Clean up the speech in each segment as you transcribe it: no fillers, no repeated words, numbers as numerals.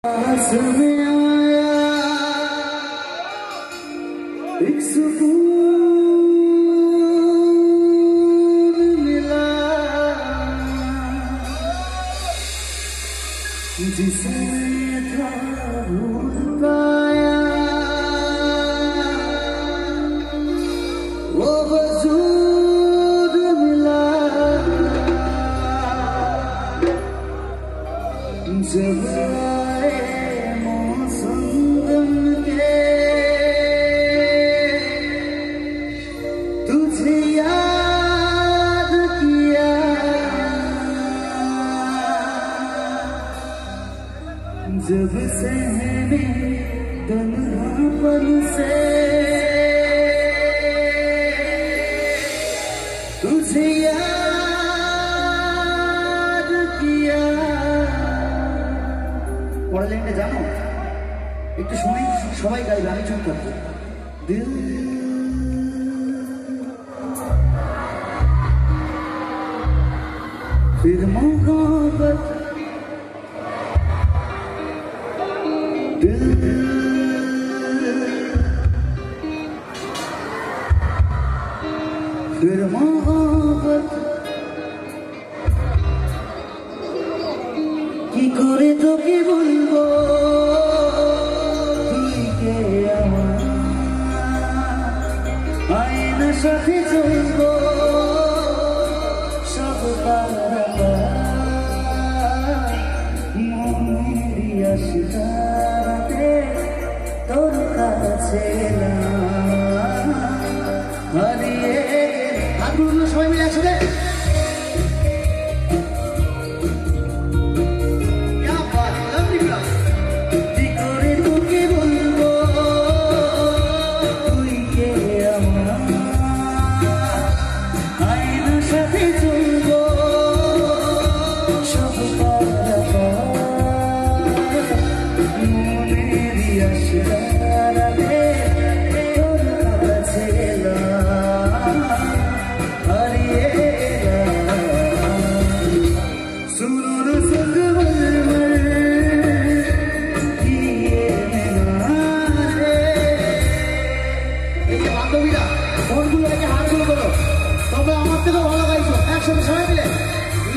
पास में आया एक सुकून मिला जिसे था भूल पाया वो वजूद मिला जब तुझे याद किया जब से मैंने तन्हापन से तुझे याद किया। পরের লাইনটা জানো? একটু সময় সবাই গাইবে, আমি চুপ থাকবো। দিল फिर मोहब्बत दिल फिर मोहब्बत की करे तो की बोलबो तुई के আমার আয়নার সাথে চলবো সব তোর কাছে হারিয়ে হাতগুলো সবাই মিলে আসলে কি করে তোকে বলবো তুই কে আমার আয়নার সাথে চলবো সব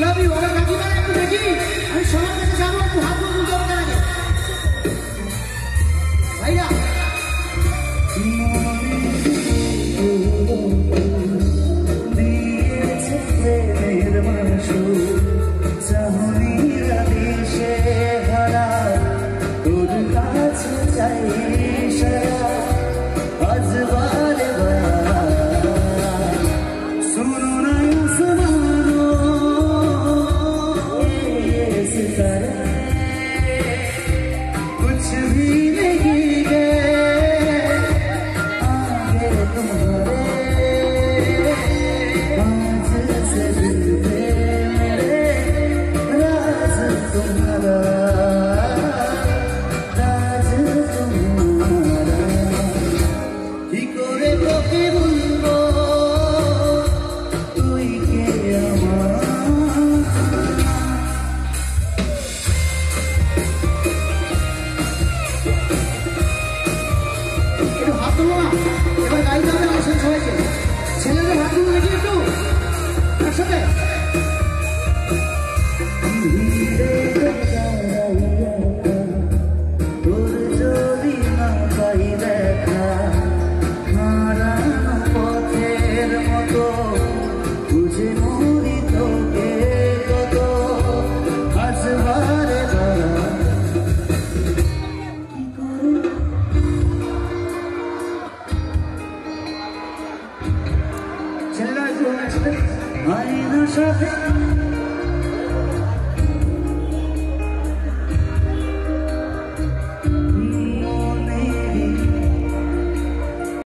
Love you, orang lagi mana aku lagi? Aku sama dengan sama aku hampir untuk lagi. Baiklah. ছেলেদের হাতগুলো দেখি একটু একসাথে তোর যদি না পাই দেখা হারানো পথের মতো বুঝে মরি তোকে কত আজ বারে ছেলেরা একটু আয়নার সাথে